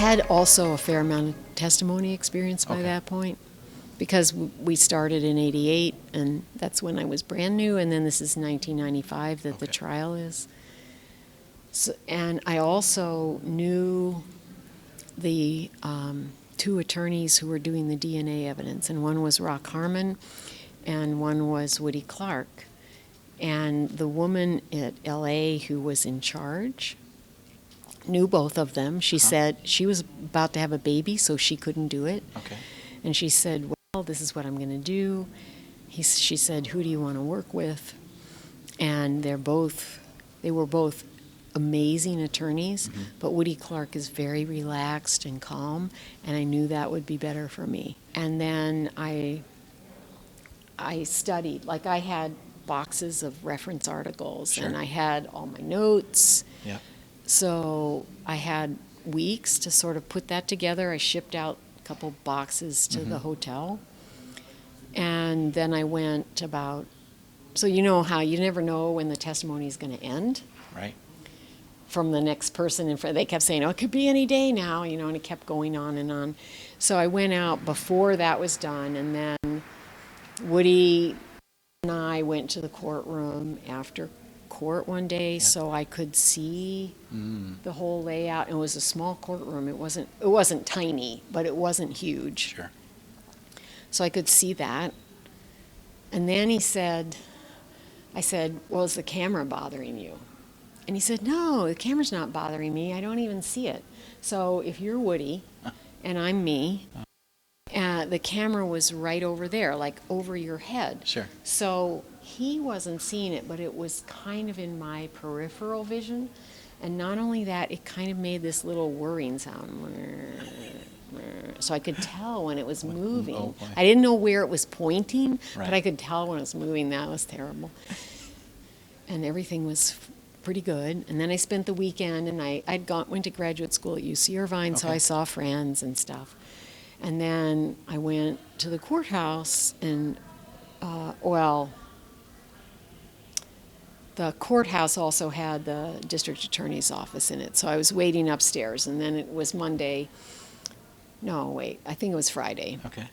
had also a fair amount of testimony experience by that point, because we started in '88, and that's when I was brand new, and then this is 1995 that the trial is. So, and I also knew the two attorneys who were doing the DNA evidence, and one was Rock Harmon, and one was Woody Clark. And the woman at LA who was in charge knew both of them. She said she was about to have a baby, so she couldn't do it. Okay. And she said, well, this is what I'm going to do. She said, who do you want to work with? And they were both amazing attorneys, but Woody Clark is very relaxed and calm, and I knew that would be better for me. And then I studied, like I had boxes of reference articles, and I had all my notes. Yeah. So I had weeks to sort of put that together. I shipped out a couple boxes to the hotel. And then I went so you know how you never know when the testimony is going to end. Right. From the next person in front. They kept saying, oh, it could be any day now, and it kept going on and on. So I went out before that was done, and then Woody and I went to the courtroom after court one day so I could see the whole layout. It was a small courtroom. It wasn't tiny, but it wasn't huge. Sure. So I could see that. And then I said, well, is the camera bothering you? And he said, no, the camera's not bothering me. I don't even see it. So if you're Woody and I'm me, the camera was right over there, like over your head. Sure. So he wasn't seeing it, but it was kind of in my peripheral vision. And not only that, it kind of made this little whirring sound. So I could tell when it was moving. Oh, boy. I didn't know where it was pointing, Right. but I could tell when it was moving. That was terrible. And everything was pretty good. And then I spent the weekend, and went to graduate school at UC Irvine, so I saw friends and stuff. And then I went to the courthouse, and the courthouse also had the district attorney's office in it. So I was waiting upstairs, and then it was Monday. No, wait, I think it was Friday. Okay.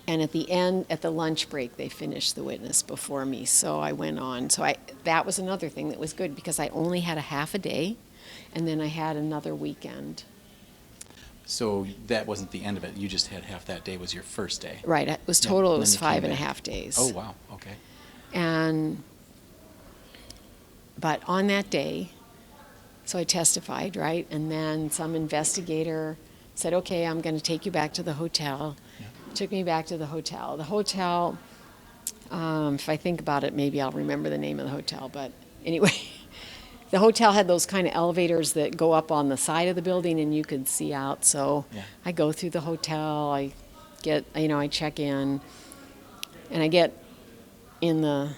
And at the end, at the lunch break, they finished the witness before me. So I went on. So that was another thing that was good, because I only had a half a day, and then I had another weekend. So that wasn't the end of it. You just had half that day was your first day. Right. It was total. It was then you came 5.5 back. days. Oh, wow. Okay. But on that day, so I testified, right? And then some investigator said, okay, I'm going to take you back to the hotel. Yeah. Took me back to the hotel. The hotel, if I think about it, maybe I'll remember the name of the hotel. But anyway, the hotel had those kind of elevators that go up on the side of the building and you could see out. So I go through the hotel, I check in, and I get in the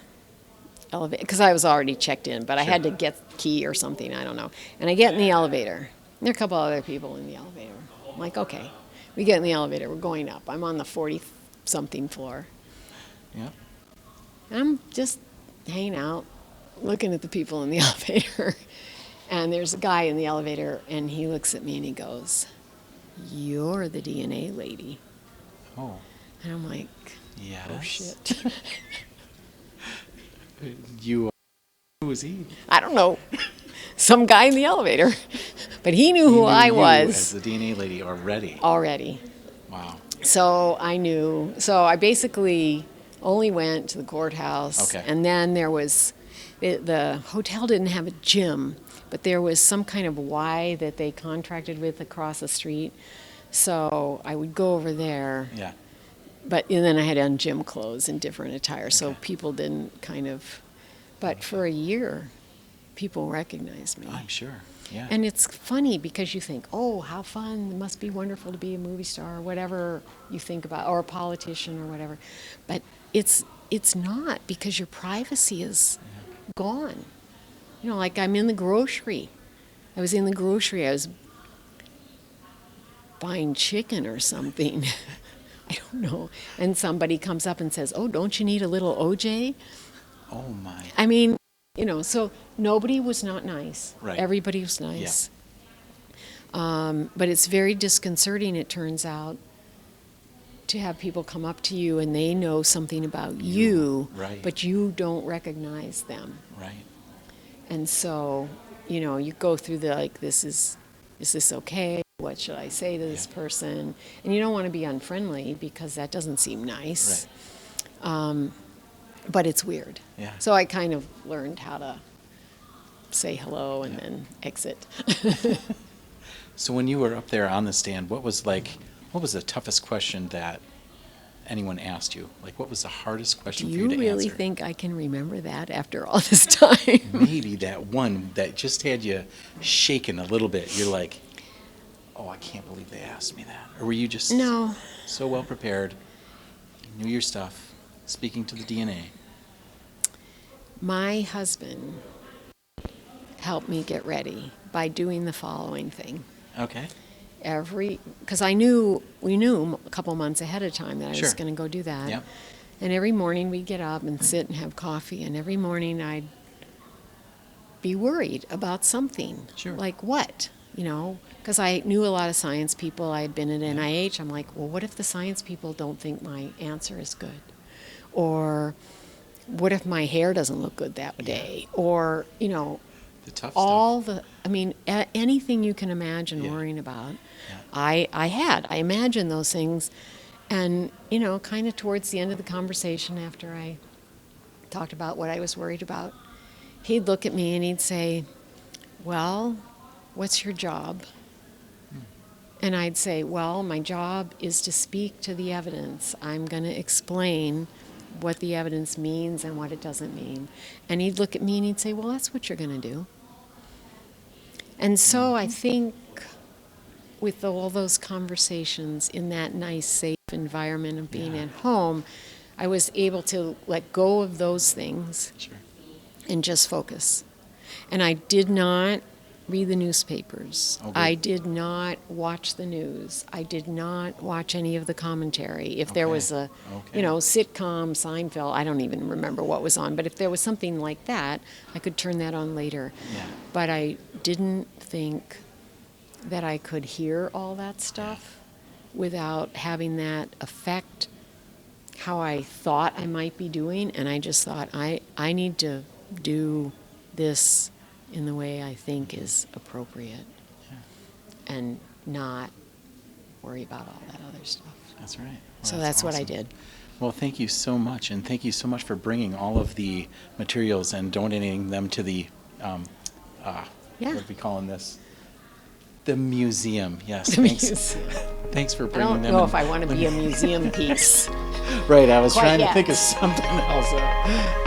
elevator, because I was already checked in, but I had to get the key or something, I don't know. And I get in the elevator. There are a couple other people in the elevator. I'm like, okay. We get in the elevator, we're going up. I'm on the 40-something floor. Yeah. And I'm just hanging out, looking at the people in the elevator. And there's a guy in the elevator, and he looks at me and he goes, you're the DNA lady. Oh. And I'm like, Yes. oh, shit. Who was he? I don't know. Some guy in the elevator. But he knew who I was. As the DNA lady already. Wow. So I knew. So I basically only went to the courthouse. Okay. And then there was, the hotel didn't have a gym, but there was some kind of Y that they contracted with across the street. So I would go over there. Yeah. And then I had on gym clothes and different attire, so people didn't kind of. But for a year, people recognized me. I'm sure. Yeah. And it's funny because you think, oh, how fun, it must be wonderful to be a movie star or whatever you think about, or a politician or whatever. But it's not, because your privacy is gone. Like I'm in the grocery. I was in the grocery. I was buying chicken or something. I don't know. And somebody comes up and says, oh, don't you need a little OJ? Oh, my. I mean, so nobody was not nice. Right. Everybody was nice. Yeah. But it's very disconcerting, it turns out, to have people come up to you and they know something about you, right. but you don't recognize them. Right. And so, you go through the, like, is this okay? What should I say to this person? And you don't want to be unfriendly because that doesn't seem nice. Right. But it's weird. Yeah. So I kind of learned how to say hello and then exit. So when you were up there on the stand, what was the toughest question that anyone asked you? Like, what was the hardest question Do for you to you really answer? think I can remember that after all this time? Maybe that one that just had you shaken a little bit. You're like, oh, I can't believe they asked me that. Or were you just No. so well prepared, knew your stuff, speaking to the DNA? My husband helped me get ready by doing the following thing. Okay. Because we knew a couple months ahead of time that I Sure. was going to go do that. Yep. And every morning we'd get up and sit and have coffee, and every morning I'd be worried about something. Sure. Like what? Because I knew a lot of science people. I had been at NIH. I'm like, well, what if the science people don't think my answer is good? Or what if my hair doesn't look good that day? Or, The tough all anything you can imagine Yeah. worrying about. Yeah. I imagined those things. And, kind of towards the end of the conversation, after I talked about what I was worried about, he'd look at me and he'd say, well, what's your job? And I'd say, well, my job is to speak to the evidence. I'm going to explain what the evidence means and what it doesn't mean. And he'd look at me and he'd say, well, that's what you're going to do. And so I think with all those conversations in that nice, safe environment of being at home, I was able to let go of those things Sure. and just focus. And I did not read the newspapers. Oh, good. I did not watch the news. I did not watch any of the commentary. If there was a, Okay. sitcom, Seinfeld, I don't even remember what was on, but if there was something like that, I could turn that on later. Yeah. But I didn't think that I could hear all that stuff without having that affect how I thought I might be doing. And I just thought, I need to do this in the way I think is appropriate and not worry about all that other stuff. That's right. Well, So that's what I awesome. did. Well, thank you so much, and thank you so much for bringing all of the materials and donating them to the, what are we calling this? The museum. Yes. The Thanks. museum. Thanks for I bringing don't them. know and- if I want to be a museum piece. Right. I was Quite trying yet. to think of something else.